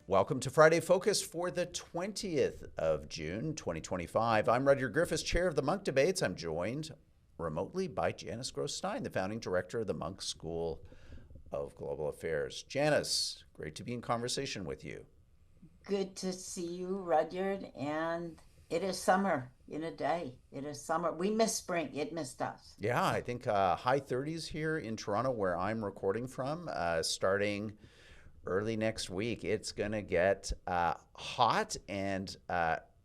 Welcome to Friday Focus for the 20th of June, 2025. I'm Rudyard Griffiths, chair of the Munk Debates. I'm joined remotely by Janice Gross-Stein, the founding director of the Munk School of Global Affairs. Janice, great to be in conversation with you. Good to see you, Rudyard. And it is summer in a day. It is summer. We missed spring. It missed us. Yeah, I think high 30s here in Toronto, where I'm recording from, starting early next week. It's going to get hot and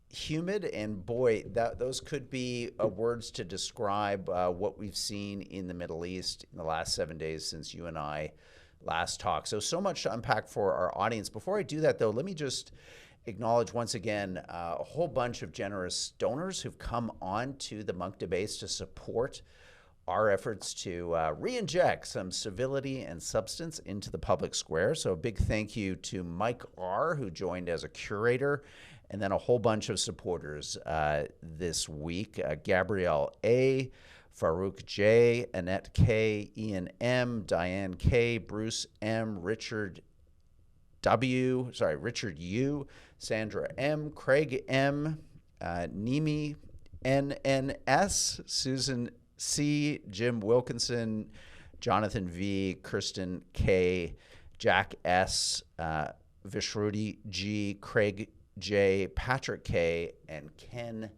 humid, and boy, those could be words to describe what we've seen in the Middle East in the last 7 days since you and I last talked. So much to unpack for our audience. Before I do that, though, let me just acknowledge once again a whole bunch of generous donors who've come on to the Munk Debates to support our efforts to re-inject some civility and substance into the public square. So a big thank you to Mike R., who joined as a curator, and then a whole bunch of supporters this week. Gabrielle A., Farouk J., Annette K., Ian M., Diane K., Bruce M., Richard U., Sandra M., Craig M., Nimi NNS, Susan C., Jim Wilkinson, Jonathan V., Kristen K., Jack S., Vishruti G., Craig J., Patrick K., and Ken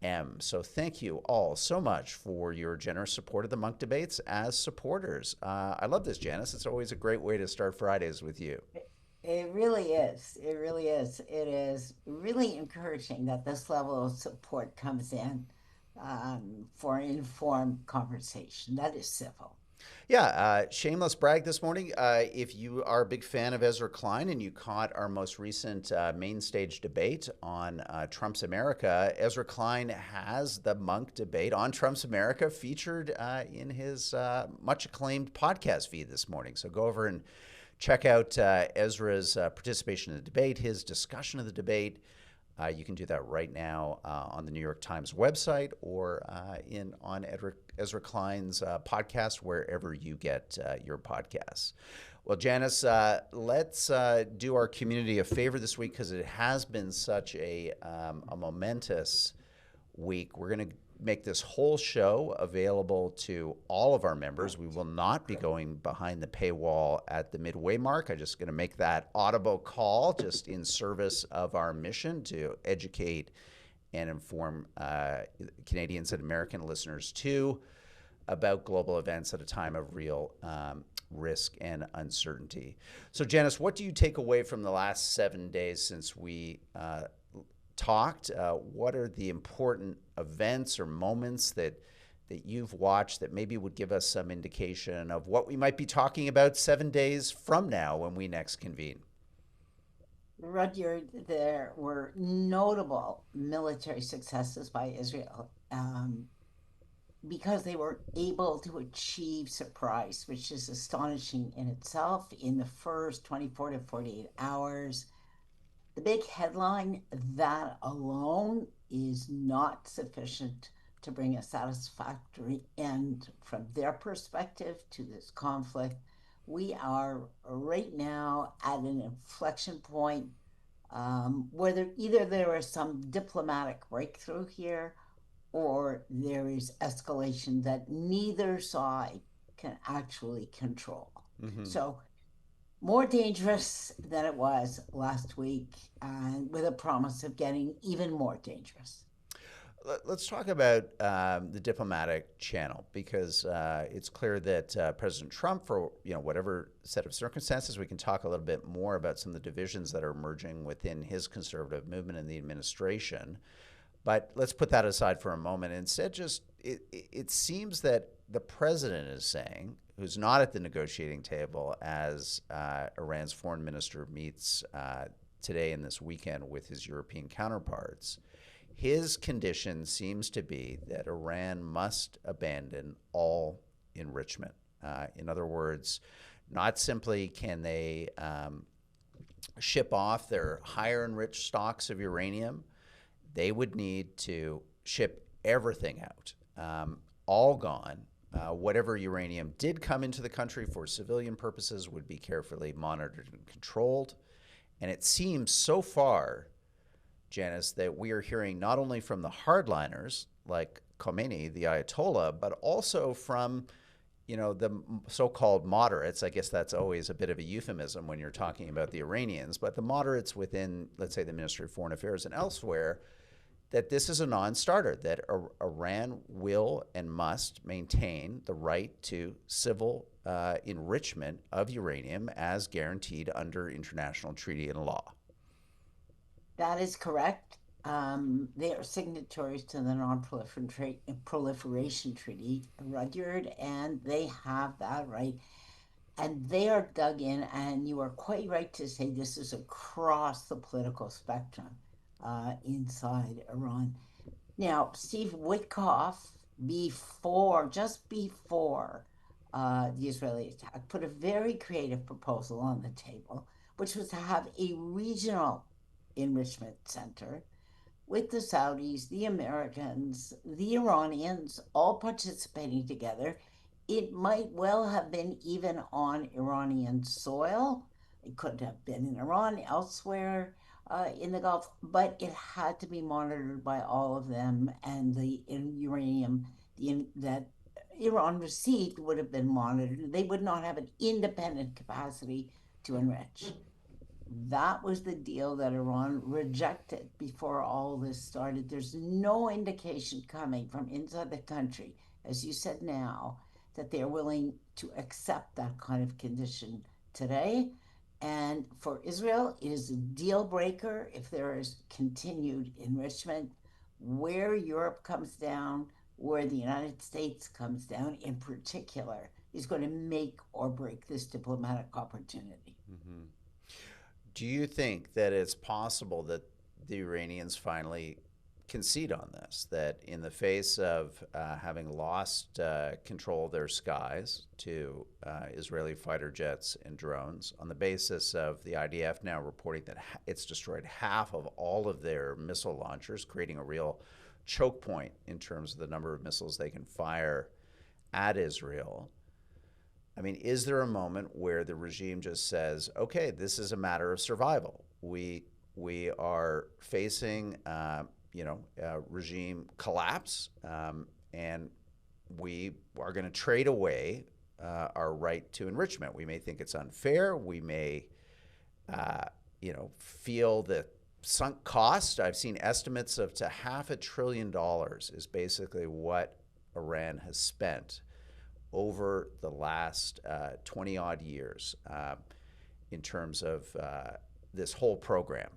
M. So thank you all so much for your generous support of the Munk Debates as supporters. I love this, Janice. It's always a great way to start Fridays with you. It really is. It really is. It is really encouraging that this level of support comes in for informed conversation. That is civil. Yeah, shameless brag this morning. If you are a big fan of Ezra Klein and you caught our most recent main stage debate on Trump's America, Ezra Klein has the Munk debate on Trump's America featured in his much acclaimed podcast feed this morning. So go over and check out Ezra's participation in the debate, his discussion of the debate. You can do that right now on the New York Times website or on Ezra Klein's podcast, wherever you get your podcasts. Well, Janice, let's do our community a favor this week because it has been such a momentous week. We're going to make this whole show available to all of our members. We will not be going behind the paywall at the midway mark. I'm just going to make that audible call just in service of our mission to educate and inform Canadians and American listeners too about global events at a time of real risk and uncertainty. So Janice, what do you take away from the last 7 days since we talked? What are the important events or moments that you've watched that maybe would give us some indication of what we might be talking about 7 days from now when we next convene? Rudyard, there were notable military successes by Israel because they were able to achieve surprise, which is astonishing in itself in the first 24 to 48 hours. The big headline, that alone is not sufficient to bring a satisfactory end from their perspective to this conflict. We are right now at an inflection point where either there is some diplomatic breakthrough here or there is escalation that neither side can actually control. Mm-hmm. So more dangerous than it was last week, and with a promise of getting even more dangerous. Let's talk about the diplomatic channel because it's clear that President Trump, for whatever set of circumstances, we can talk a little bit more about some of the divisions that are emerging within his conservative movement in the administration. But let's put that aside for a moment. Instead, it seems that the president is saying, who's not at the negotiating table as Iran's foreign minister meets today and this weekend with his European counterparts, his condition seems to be that Iran must abandon all enrichment. In other words, not simply can they ship off their higher enriched stocks of uranium, they would need to ship everything out, all gone. Whatever uranium did come into the country for civilian purposes would be carefully monitored and controlled. And it seems so far, Janice, that we are hearing not only from the hardliners like Khomeini, the Ayatollah, but also from the so-called moderates. I guess that's always a bit of a euphemism when you're talking about the Iranians, but the moderates within, let's say, the Ministry of Foreign Affairs and elsewhere, that this is a non-starter, that Iran will and must maintain the right to civil enrichment of uranium as guaranteed under international treaty and law. That is correct. They are signatories to the Non-Proliferation Treaty, Rudyard, and they have that right. And they are dug in, and you are quite right to say this is across the political spectrum inside Iran. Now, Steve Witkoff, just before the Israeli attack, put a very creative proposal on the table, which was to have a regional enrichment center with the Saudis, the Americans, the Iranians all participating together. It might well have been even on Iranian soil. It could have been in Iran, elsewhere in the Gulf, but it had to be monitored by all of them. And the uranium that Iran received would have been monitored. They would not have an independent capacity to enrich. That was the deal that Iran rejected before all this started. There's no indication coming from inside the country, as you said now, that they're willing to accept that kind of condition today. And for Israel, it is a deal breaker if there is continued enrichment. Where Europe comes down, where the United States comes down in particular, is going to make or break this diplomatic opportunity. Mm-hmm. Do you think that it's possible that the Iranians finally concede on this? That in the face of having lost control of their skies to Israeli fighter jets and drones, on the basis of the IDF now reporting that it's destroyed half of all of their missile launchers, creating a real choke point in terms of the number of missiles they can fire at Israel. I mean, is there a moment where the regime just says, "Okay, this is a matter of survival. We are facing, regime collapse, and we are going to trade away our right to enrichment. We may think it's unfair. We may, feel the sunk cost. I've seen estimates of to $500 billion is basically what Iran has spent over the last 20 odd years in terms of this whole program.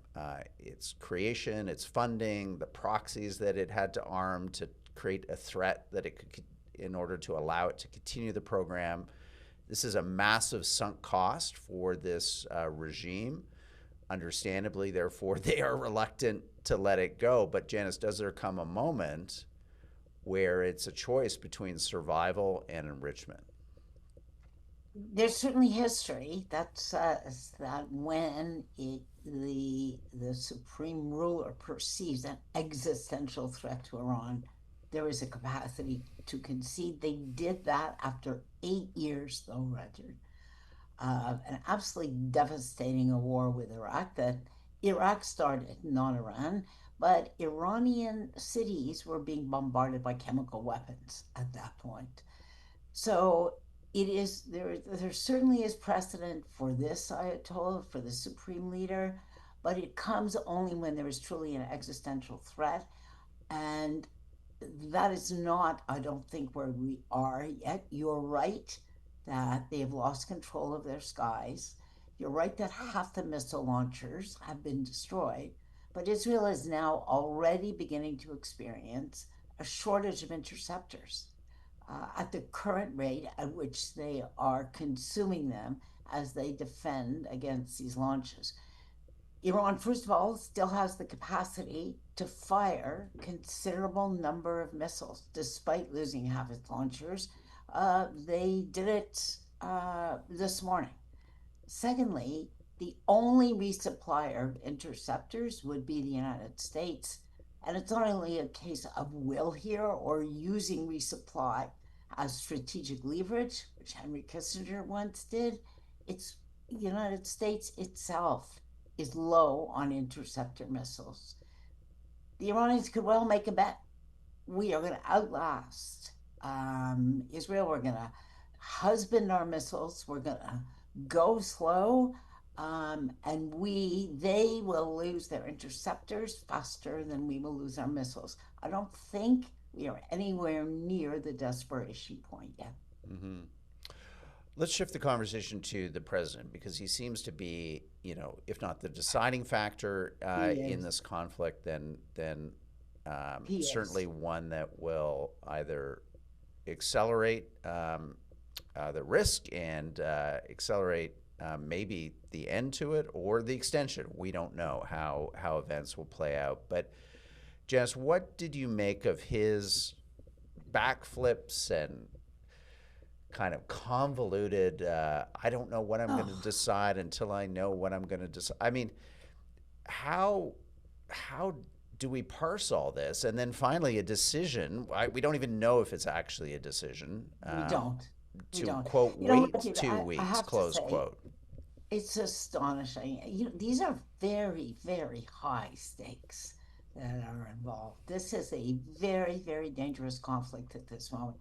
Its creation, its funding, the proxies that it had to arm to create a threat that it could, in order to allow it to continue the program. This is a massive sunk cost for this regime. Understandably, therefore, they are reluctant to let it go. But Janice, does there come a moment where it's a choice between survival and enrichment? There's certainly history that says that when the supreme ruler perceives an existential threat to Iran, there is a capacity to concede. They did that after 8 years, though, Roger. An absolutely devastating a war with Iraq that Iraq started, not Iran, but Iranian cities were being bombarded by chemical weapons at that point. So it is there certainly is precedent for this Ayatollah, for the supreme leader, but it comes only when there is truly an existential threat. And that is not, I don't think, where we are yet. You're right that they have lost control of their skies. You're right that half the missile launchers have been destroyed. But Israel is now already beginning to experience a shortage of interceptors at the current rate at which they are consuming them as they defend against these launches. Iran, first of all, still has the capacity to fire considerable number of missiles, despite losing half its launchers. They did it this morning. Secondly, the only resupplier of interceptors would be the United States. And it's not only a case of will here or using resupply as strategic leverage, which Henry Kissinger once did, it's the United States itself is low on interceptor missiles. The Iranians could well make a bet. We are going to outlast Israel. We're going to husband our missiles. We're going to go slow. And they will lose their interceptors faster than we will lose our missiles. I don't think we are anywhere near the desperation point yet. Mm-hmm. Let's shift the conversation to the president because he seems to be, if not the deciding factor He in is. this conflict, then He is. certainly one that will either accelerate the risk and accelerate maybe the end to it or the extension. We don't know how events will play out. But Jess, what did you make of his backflips and kind of convoluted? I don't know what I'm going to Oh, decide until I know what I'm going to decide. I mean, how how do we parse all this? And then finally, a decision. We don't even know if it's actually a decision. we don't. We To don't. quote, You know what, wait dude? two I weeks, have to close say, quote. it's astonishing. These are very, very high stakes that are involved. This is a very, very dangerous conflict at this moment.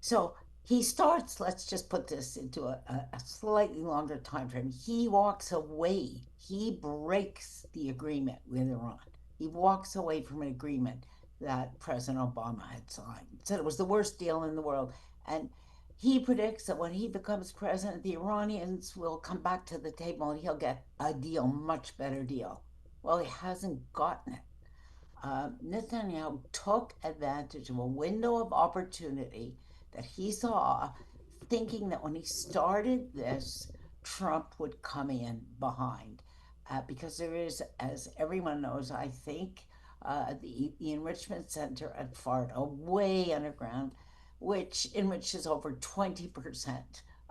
So he starts, let's just put this into a slightly longer time frame. He walks away. He breaks the agreement with Iran. He walks away from an agreement that President Obama had signed. Said it was the worst deal in the world. And he predicts that when he becomes president, the Iranians will come back to the table and he'll get a deal, much better deal. Well, he hasn't gotten it. Netanyahu took advantage of a window of opportunity that he saw, thinking that when he started this, Trump would come in behind. Because there is, as everyone knows, I think, the enrichment center at Fordow, way underground, which enriches over 20%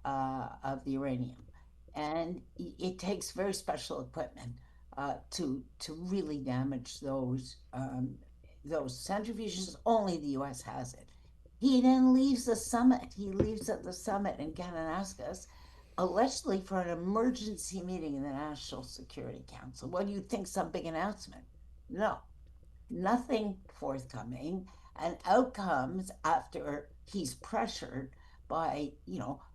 of the uranium. And it takes very special equipment to really damage those centrifuges. Only the U.S. has it. He then leaves the summit. He leaves at the summit in Kananaskis, allegedly for an emergency meeting in the National Security Council. What do you think? Some big announcement? No, nothing forthcoming, and outcomes after he's pressured by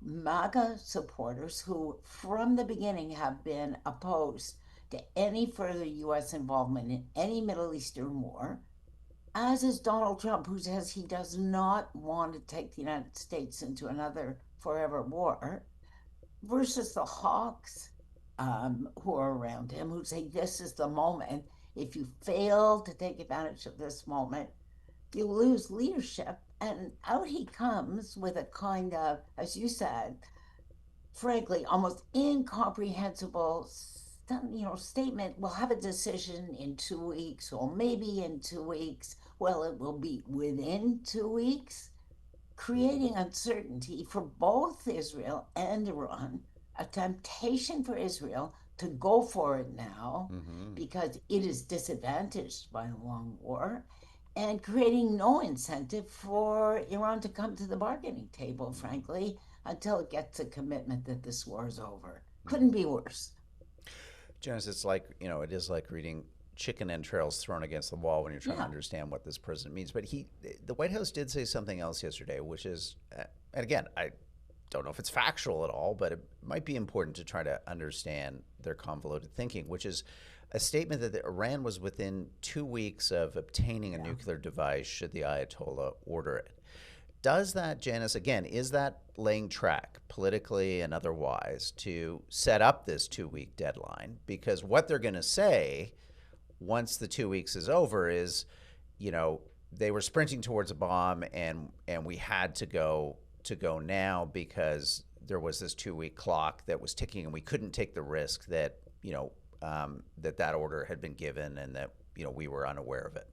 MAGA supporters who from the beginning have been opposed to any further U.S. involvement in any Middle Eastern war, as is Donald Trump, who says he does not want to take the United States into another forever war, versus the hawks who are around him, who say this is the moment. If you fail to take advantage of this moment, you lose leadership. And out he comes with a kind of, as you said, frankly, almost incomprehensible statement. We'll have a decision in 2 weeks, or maybe in 2 weeks. Well, it will be within 2 weeks, creating uncertainty for both Israel and Iran, a temptation for Israel to go for it now Mm-hmm. because it is disadvantaged by a long war, and creating no incentive for Iran to come to the bargaining table, frankly, until it gets a commitment that this war is over. Couldn't Mm-hmm. be worse. Janice, it's like, it is like reading chicken entrails thrown against the wall when you're trying to Yeah. understand what this president means. But the White House did say something else yesterday, which is, and again, I don't know if it's factual at all, but it might be important to try to understand their convoluted thinking, which is a statement that Iran was within 2 weeks of obtaining a Yeah. nuclear device should the Ayatollah order it. Does that, Janice, again, is that laying track politically and otherwise to set up this 2 week deadline? Because what they're going to say once the 2 weeks is over is, you know, they were sprinting towards a bomb and we had to go now because there was this 2 week clock that was ticking and we couldn't take the risk that, that order had been given and that, we were unaware of it.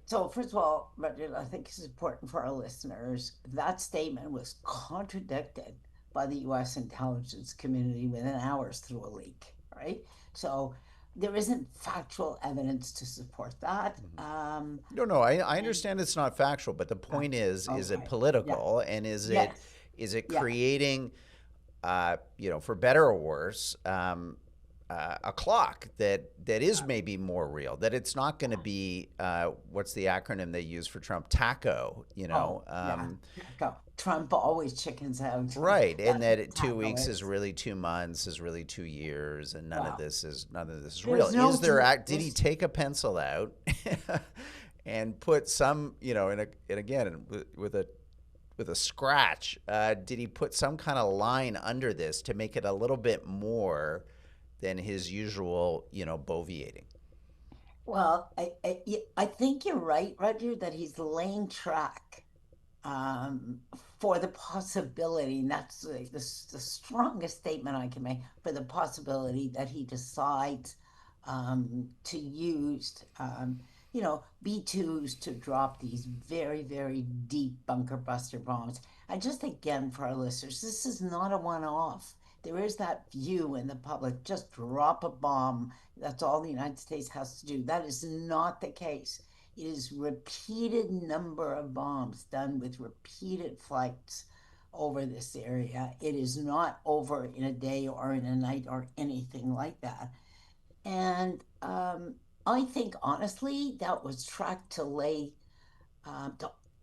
So, first of all, Roger, I think it's important for our listeners. That statement was contradicted by the U.S. intelligence community within hours through a leak, right? So, there isn't factual evidence to support that. Mm-hmm. No, I And understand it's not factual, but the uh, point is it okay, yeah, political and is it yes, is it yeah, creating, for better or worse, a clock that is maybe more real. That it's not going to be what's the acronym they use for Trump? TACO. Oh, yeah. Taco. Trump always chickens out. Right, and That's that what 2 weeks taco is is. really 2 months is really 2 years, and Well, none of this is real. there's no Is there two. act? Did he take a pencil out and put some, and again with a scratch? Did he put some kind of line under this to make it a little bit more than his usual, boviating? Well, I think you're right, Roger, that he's laying track um, for the possibility, and that's the strongest statement I can make, for the possibility that he decides to use, B2s to drop these very, very deep bunker buster bombs. And just again, for our listeners, this is not a one off. There is that view in the public, just drop a bomb. That's all the United States has to do. That is not the case. It is repeated number of bombs done with repeated flights over this area. It is not over in a day or in a night or anything like that. And I think honestly that was tracked to lay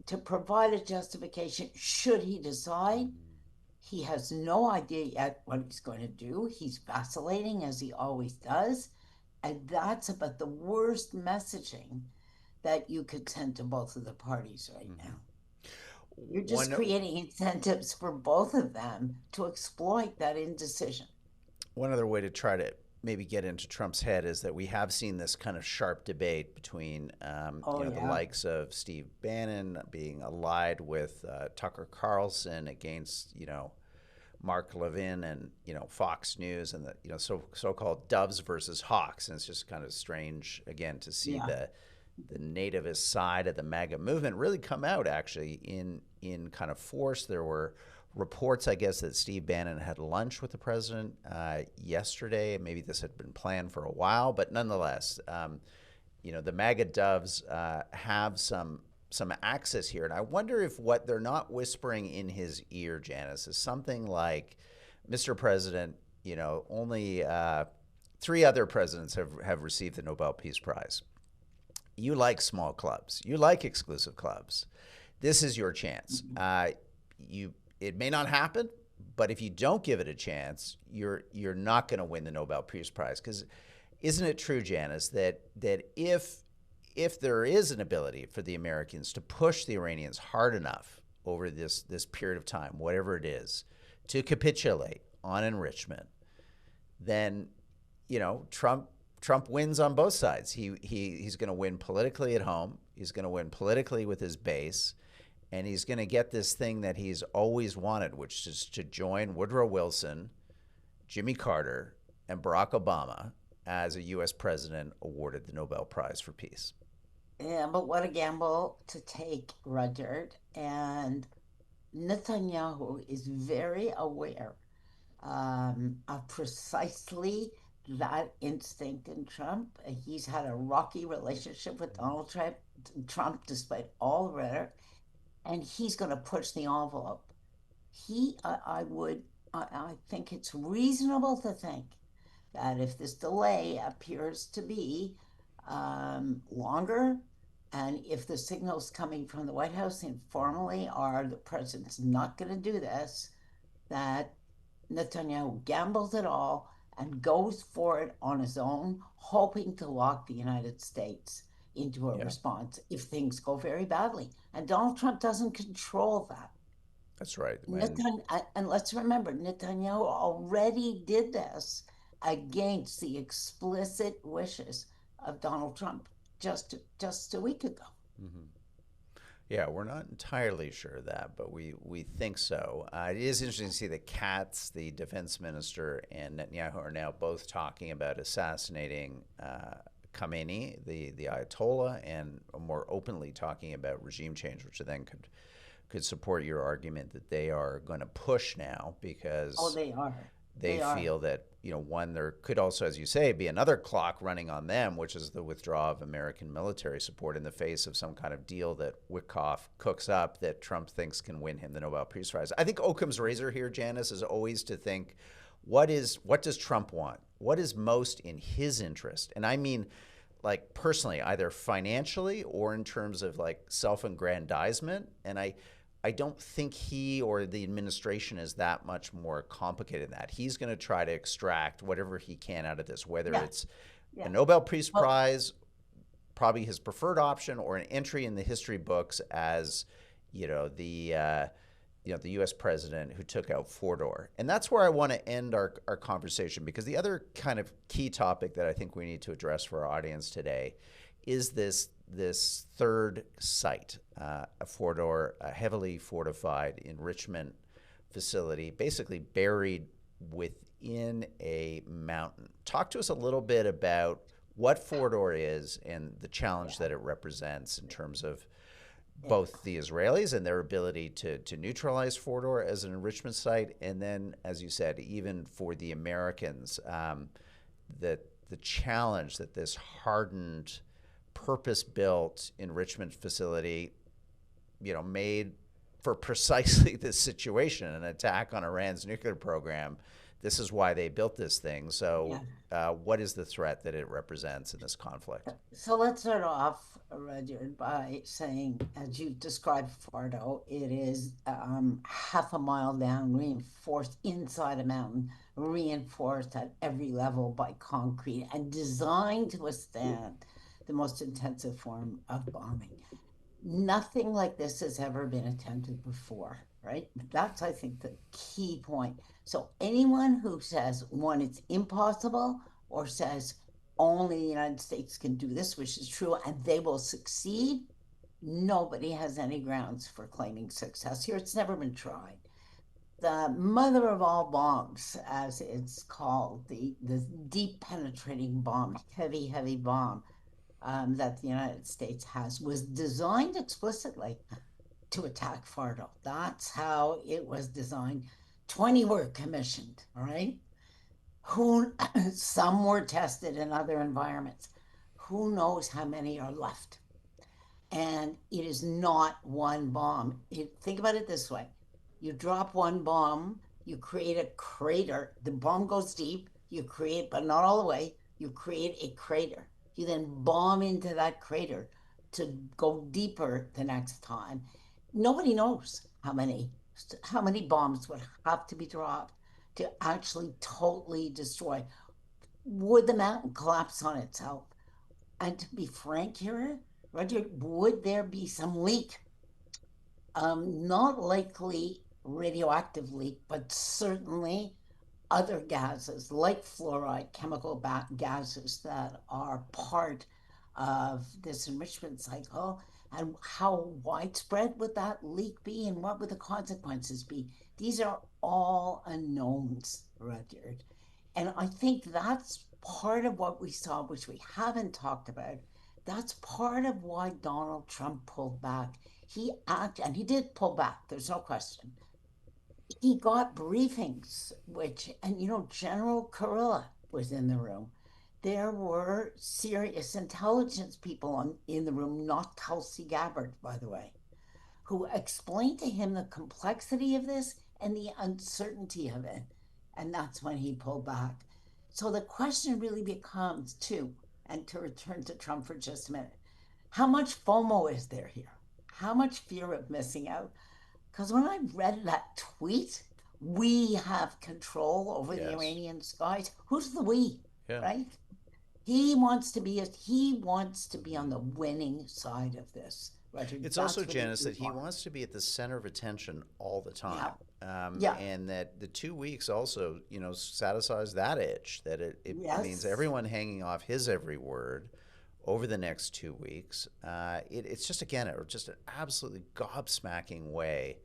to provide a justification should he decide. He has no idea yet what he's going to do. He's vacillating as he always does. And that's about the worst messaging that you could send to both of the parties right now. You're just One creating incentives for both of them to exploit that indecision. One other way to try to maybe get into Trump's head is that we have seen this kind of sharp debate between, Oh, the yeah. likes of Steve Bannon being allied with Tucker Carlson against, Mark Levin and Fox News and the so-called doves versus hawks, and it's just kind of strange again to see Yeah. the nativist side of the MAGA movement really come out actually in kind of force. There were reports, I guess, that Steve Bannon had lunch with the president yesterday. Maybe this had been planned for a while, but nonetheless, the MAGA doves have some access here. And I wonder if what they're not whispering in his ear, Janice, is something like, Mr. President, only three other presidents have received the Nobel Peace Prize. You like small clubs. You like exclusive clubs. This is your chance. It may not happen, but if you don't give it a chance, you're not going to win the Nobel Peace Prize. Because isn't it true, Janice, that if there is an ability for the Americans to push the Iranians hard enough over this period of time, whatever it is, to capitulate on enrichment, then Trump wins on both sides. He's going to win politically at home. He's going to win politically with his base, and he's going to get this thing that he's always wanted, which is to join Woodrow Wilson, Jimmy Carter, and Barack Obama as a U.S. president awarded the Nobel Prize for Peace. Yeah, but what a gamble to take, Rudyard. And Netanyahu is very aware of precisely that instinct in Trump. He's had a rocky relationship with Donald Trump despite all the rhetoric, and he's going to push the envelope. I think it's reasonable to think that if this delay appears to be longer, and if the signals coming from the White House informally are the president's not going to do this, that Netanyahu gambles it all and goes for it on his own, hoping to lock the United States into a Yeah, response if things go very badly. And Donald Trump doesn't control that. that's right. And let's remember, Netanyahu already did this against the explicit wishes of Donald Trump just a week ago. Mhm. Yeah, we're not entirely sure of that, but we think so. It is interesting to see that Katz, the defense minister, and Netanyahu are now both talking about assassinating Khamenei, the Ayatollah, and more openly talking about regime change, which then could support your argument that they are going to push now Oh, because they are. they They are. feel that one, there could also, as you say, be another clock running on them, which is the withdrawal of American military support in the face of some kind of deal that Wickoff cooks up that Trump thinks can win him the Nobel Peace Prize. I think Occam's razor here, Janice, is always to think, what does Trump want? what is most in his interest. And I mean, like personally, either financially or in terms of like self-aggrandizement. And I don't think he or the administration is that much more complicated than that. He's going to try to extract whatever he can out of this, whether Yeah, it's a yeah. Nobel Peace Well, Prize, probably his preferred option, or an entry in the history books as, you know, the U.S. president who took out Fordow. And that's where I want to end our conversation, because the other kind of key topic that I think we need to address for our audience today is this third site, a Fordow, a heavily fortified enrichment facility, basically buried within a mountain. Talk to us a little bit about what Fordow is and the challenge yeah, that it represents in terms of yeah. both the Israelis and their ability to neutralize Fordow as an enrichment site, and then, as you said, even for the Americans, that the challenge that this hardened, purpose-built enrichment facility, made for precisely this situation, an attack on Iran's nuclear program. This is why they built this thing. So, Yeah. what is the threat that it represents in this conflict? So let's start off, Rudyard, by saying, as you described Fordo, it is half a mile down, reinforced inside a mountain, reinforced at every level by concrete, and designed to withstand the most intensive form of bombing. Nothing like this has ever been attempted before, right? That's, I think, the key point. So anyone who says, one, it's impossible, or says only the United States can do this, which is true, and they will succeed, nobody has any grounds for claiming success here. It's never been tried. The mother of all bombs, as it's called, the deep penetrating bomb, heavy, heavy bomb, that the United States has, was designed explicitly to attack Fordow. That's how it was designed. 20 were commissioned, all right? Who Some were tested in other environments. Who knows how many are left? And it is not one bomb. Think about it this way: you drop one bomb, you create a crater. The bomb goes deep, you create, but not all the way, you create a crater. You then bomb into that crater to go deeper the next time. Nobody knows how many bombs would have to be dropped to actually totally destroy. Would the mountain collapse on itself? And to be frank here, Roger, would there be some leak? Not likely radioactive leak, but certainly other gases like fluoride, chemical gases that are part of this enrichment cycle. And how widespread would that leak be, and what would the consequences be? These are all unknowns, Rudyard. And I think that's part of what we saw, which we haven't talked about. That's part of why Donald Trump pulled back. And he did pull back, there's no question. He got briefings, General Kurilla was in the room. There were serious intelligence people in the room, not Tulsi Gabbard, by the way, who explained to him the complexity of this and the uncertainty of it. And that's when he pulled back. So the question really becomes, too, and to return to Trump for just a minute, how much FOMO is there here? How much fear of missing out? Because when I read that tweet, we have control over the Yes. Iranian skies. Who's the we, Yeah. right? He wants to be on the winning side of this, Roger. It's also, That's what Janice, he that he wants. wants to be at the center of attention all the Yeah, time. yeah, And that the 2 weeks also, satisfies that itch, that it means yes, everyone hanging off his every word over the next 2 weeks. It's just, again, just an absolutely gobsmacking way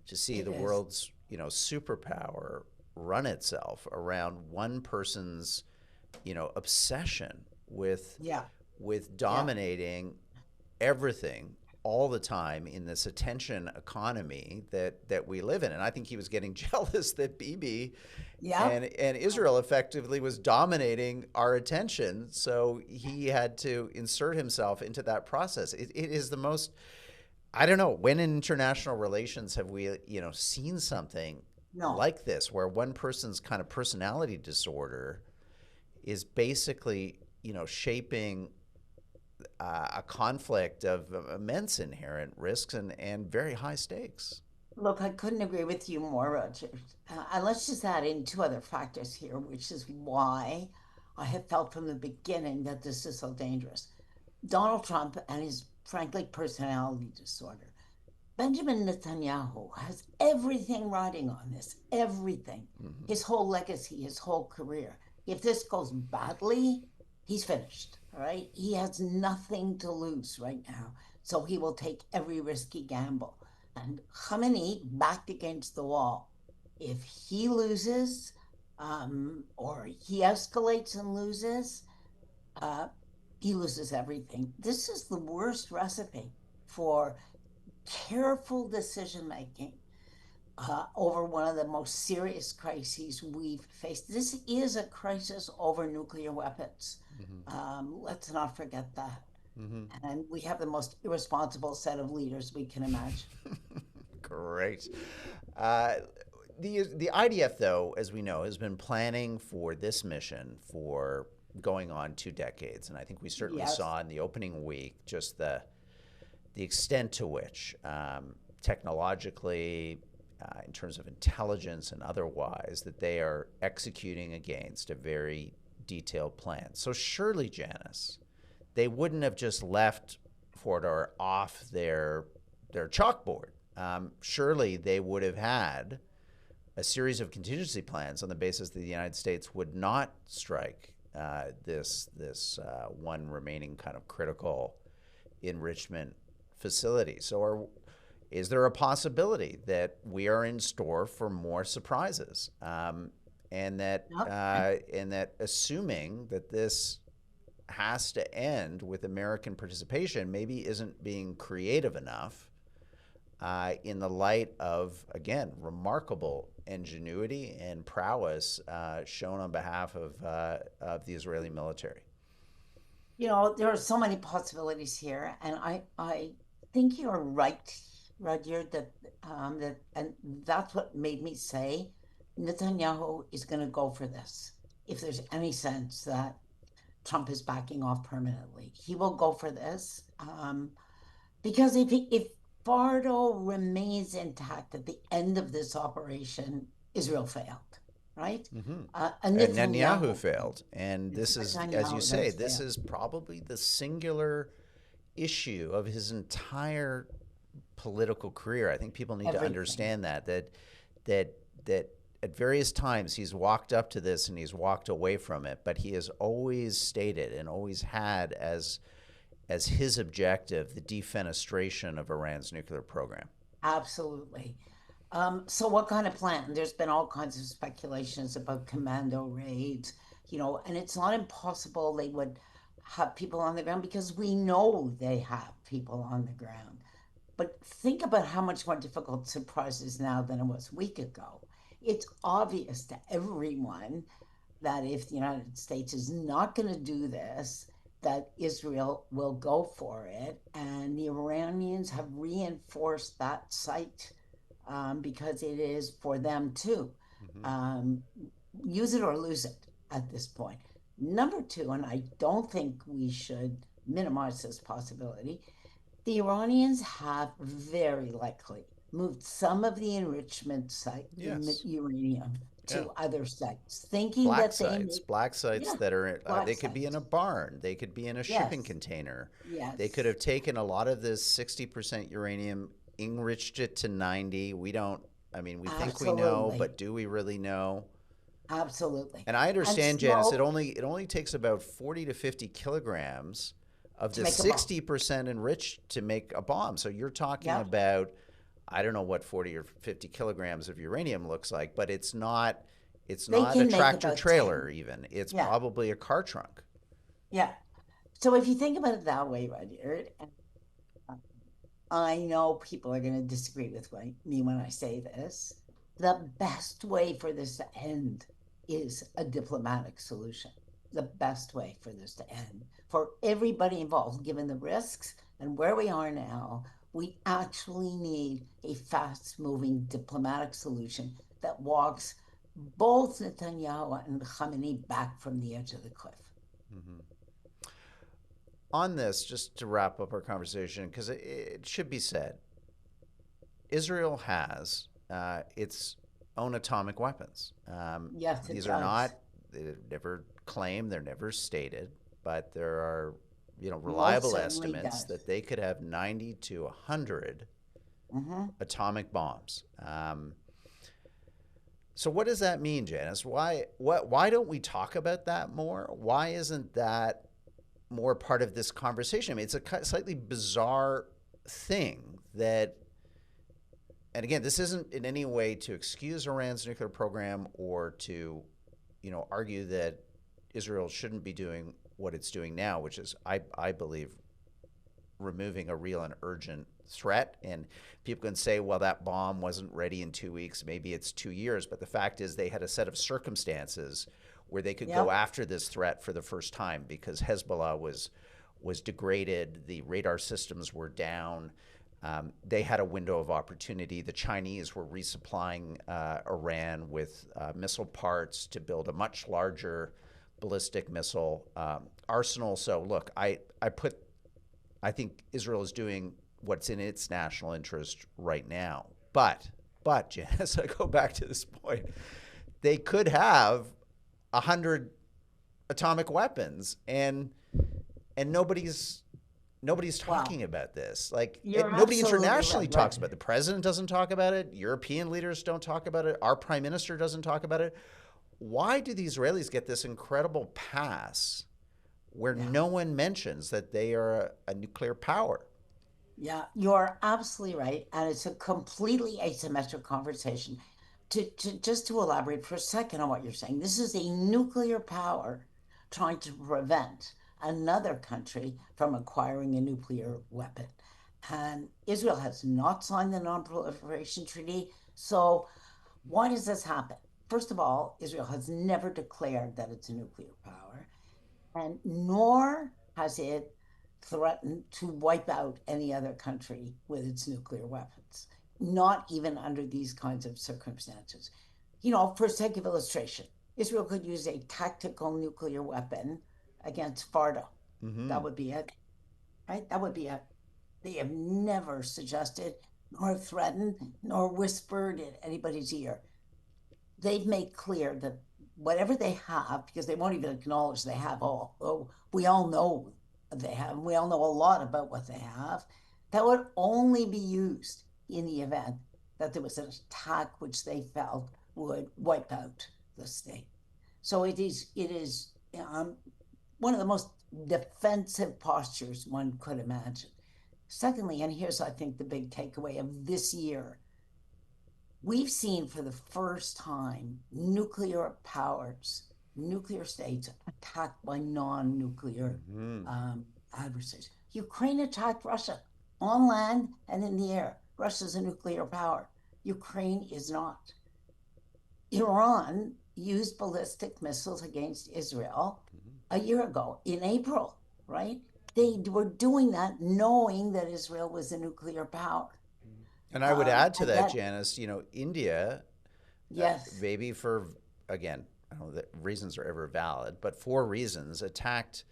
to see it the is. world's, superpower run itself around one person's, obsession with Yeah, yeah, dominating everything all the time in this attention economy that we live in. And I think he was getting jealous that Bibi yeah. and Israel effectively was dominating our attention. So he had to insert himself into that process. It is the most, I don't know, when in international relations have we, seen something No, like this, where one person's kind of personality disorder is basically, shaping a conflict of immense inherent risks and very high stakes. Look, I couldn't agree with you more, Roger. And let's just add in two other factors here, which is why I have felt from the beginning that this is so dangerous. Donald Trump and his, frankly, personality disorder. Benjamin Netanyahu has everything riding on this, everything. Mm-hmm. His whole legacy, his whole career. If this goes badly, he's finished. All right. He has nothing to lose right now. So he will take every risky gamble. And Khamenei backed against the wall. If he loses, or he escalates and loses, uh, he loses everything. This is the worst recipe for careful decision making over one of the most serious crises we've faced. This is a crisis over nuclear weapons. Mm-hmm. Let's not forget that. Mm-hmm. And we have the most irresponsible set of leaders we can imagine. Great. Uh, the IDF, though, as we know, has been planning for this mission for going on 2 decades, and I think we certainly Yes, saw in the opening week just the extent to which, technologically, in terms of intelligence and otherwise, that they are executing against a very detailed plan. So surely, Janice, they wouldn't have just left Fordow off their chalkboard. Surely they would have had a series of contingency plans on the basis that the United States would not strike this one remaining kind of critical enrichment facility. Is there a possibility that we are in store for more surprises, yep. and that assuming that this has to end with American participation maybe isn't being creative enough in the light of, again, remarkable ingenuity and prowess shown on behalf of the Israeli military. There are so many possibilities here, and I think you're right, Rudyard, and that's what made me say Netanyahu is going to go for this. If there's any sense that Trump is backing off permanently, he will go for this. Because if Fordow remains intact at the end of this operation, Israel failed, right? Mm-hmm. And And Netanyahu Netanyahu, failed. And this is, as you Netanyahu say, has this failed is probably the singular issue of his entire political career. I think people need to everything. understand that that at various times he's walked up to this and he's walked away from it, but he has always stated and always had as his objective the defenestration of Iran's nuclear program. Absolutely. So what kind of plan? There's been all kinds of speculations about commando raids, and it's not impossible they would have people on the ground because we know they have people on the ground. But think about how much more difficult surprise is now than it was a week ago. It's obvious to everyone that if the United States is not going to do this, that Israel will go for it. And the Iranians have reinforced that site because it is for them too. Mm-hmm. Um, Use it or lose it at this point. Number two, and I don't think we should minimize this possibility, the Iranians have very likely moved some of the enrichment site Yes. uranium Yeah. to other sites, thinking that they may, Black sites yeah, that are, black they could be in a sites. barn, they could be in a shipping Yes, container. They could yes, have taken a lot of this 60% uranium, enriched it to 90. We don't, I mean, we think we know, absolutely, but do we really know? absolutely. And I And understand, Janice, smoke it only takes about 40 to 50 kilograms of to the make a bomb. 60% enriched to make a bomb. So you're talking Yep. about, I don't know what 40 or 50 kilograms of uranium looks like, but it's They not a can make tractor about trailer 10. even. It's Yeah, probably a car trunk. yeah. So if you think about it that way, right here, and I know people are going to disagree with me when I say this. The best way for this to end is a diplomatic solution. The best way for this to end for everybody involved, given the risks and where we are now, we actually need a fast moving diplomatic solution that walks both Netanyahu and Khamenei back from the edge of the cliff. Mm-hmm. On this, just to wrap up our conversation, because it should be said, Israel has its own atomic weapons. Yes, it These are does. not, they're never claimed, they're never stated, but there are, Most reliable certainly estimates does. that they could have 90 to 100 Hmm. atomic bombs. So what does that mean, Janice? Why don't we talk about that more? Why isn't that more part of this conversation? I mean, it's a slightly bizarre thing that, and again, this isn't in any way to excuse Iran's nuclear program or to, argue that Israel shouldn't be doing what it's doing now, which is, I believe, removing a real and urgent threat. And people can say, well, that bomb wasn't ready in 2 weeks. Maybe it's 2 years. But the fact is, they had a set of circumstances where they could go Yep. after this threat for the first time because Hezbollah was degraded, the radar systems were down. They had a window of opportunity. The Chinese were resupplying Iran with missile parts to build a much larger ballistic missile arsenal. So look, I think Israel is doing what's in its national interest right now. But Janice, I go back to this point. They could have 100 atomic weapons, and nobody's Wow. talking about this. Like You're nobody absolutely internationally right. talks Right. about it. The president doesn't talk about it. European leaders don't talk about it. Our prime minister doesn't talk about it. Why do the Israelis get this incredible pass where Yeah. no one mentions that they are a nuclear power? Yeah, you're absolutely right. And it's a completely asymmetric conversation. Just to elaborate for a second on what you're saying, this is a nuclear power trying to prevent another country from acquiring a nuclear weapon. And Israel has not signed the Non-Proliferation Treaty. So why does this happen? First of all, Israel has never declared that it's a nuclear power, and nor has it threatened to wipe out any other country with its nuclear weapons, not even under these kinds of circumstances. For sake of illustration, Israel could use a tactical nuclear weapon against Fordow. Mm-hmm. That would be it, right? That would be it. They have never suggested, nor threatened, nor whispered in anybody's ear. They've made clear that whatever they have, because they won't even acknowledge they have all, we all know they have, we all know a lot about what they have, that would only be used in the event that there was an attack which they felt would wipe out the state. So it is one of the most defensive postures one could imagine. Secondly, and here's I think the big takeaway of this year, we've seen for the first time nuclear powers, nuclear states attacked by non nuclear Mm-hmm. adversaries. Ukraine attacked Russia on land and in the air. Russia's a nuclear power. Ukraine is not. Iran used ballistic missiles against Israel a year ago in April, right? They were doing that knowing that Israel was a nuclear power. And I would add to And that, that, Janice, India, yes, maybe for, again, I don't know that reasons are ever valid, but for reasons, attacked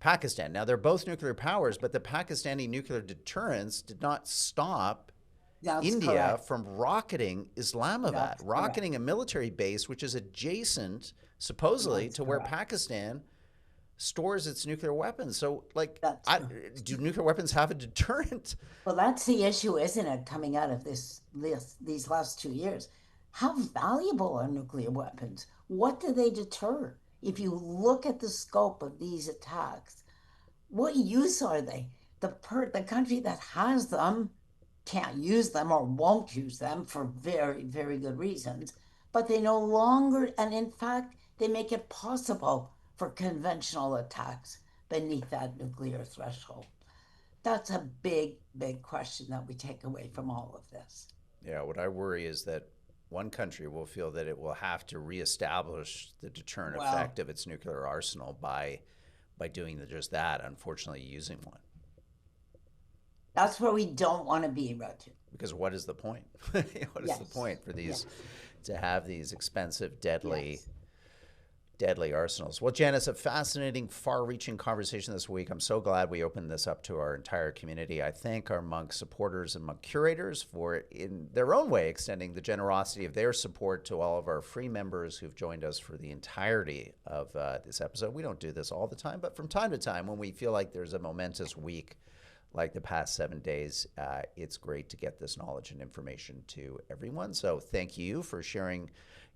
Pakistan. Now, they're both nuclear powers, but the Pakistani nuclear deterrence did not stop that's India correct. from rocketing Islamabad, That's correct. rocketing a military base which is adjacent, supposedly, That's to where correct. Pakistan stores its nuclear weapons. So, like, That's correct. do nuclear weapons have a deterrent? Well, that's the issue, isn't it, coming out of these last 2 years? How valuable are nuclear weapons? What do they deter? If you look at the scope of these attacks, what use are they? The country that has them can't use them or won't use them for very, very good reasons, but they no longer, and in fact, they make it possible for conventional attacks beneath that nuclear threshold. That's a big, big question that we take away from all of this. Yeah, what I worry is that one country will feel that it will have to reestablish the deterrent Well, effect of its nuclear arsenal by doing just that. Unfortunately, using one, that's where we don't want to be, Roger. because what is the point? What is the Yes, point for these yes. to have these expensive, deadly Yes. deadly arsenals. Well, Janice, a fascinating, far-reaching conversation this week. I'm so glad we opened this up to our entire community. I thank our monk supporters and monk curators for, in their own way, extending the generosity of their support to all of our free members who've joined us for the entirety of this episode. We don't do this all the time, but from time to time, when we feel like there's a momentous week like the past 7 days, it's great to get this knowledge and information to everyone. So thank you for sharing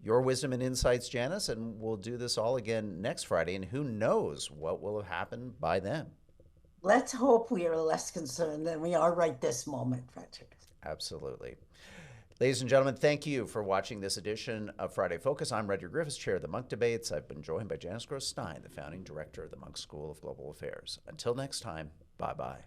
your wisdom and insights, Janice, and we'll do this all again next Friday, and who knows what will have happened by then. Let's hope we are less concerned than we are right this moment, Frederick. Absolutely. Ladies and gentlemen, thank you for watching this edition of Friday Focus. I'm Rudyard Griffiths, chair of the Monk Debates. I've been joined by Janice Gross Stein, the founding director of the Monk School of Global Affairs. Until next time, bye-bye.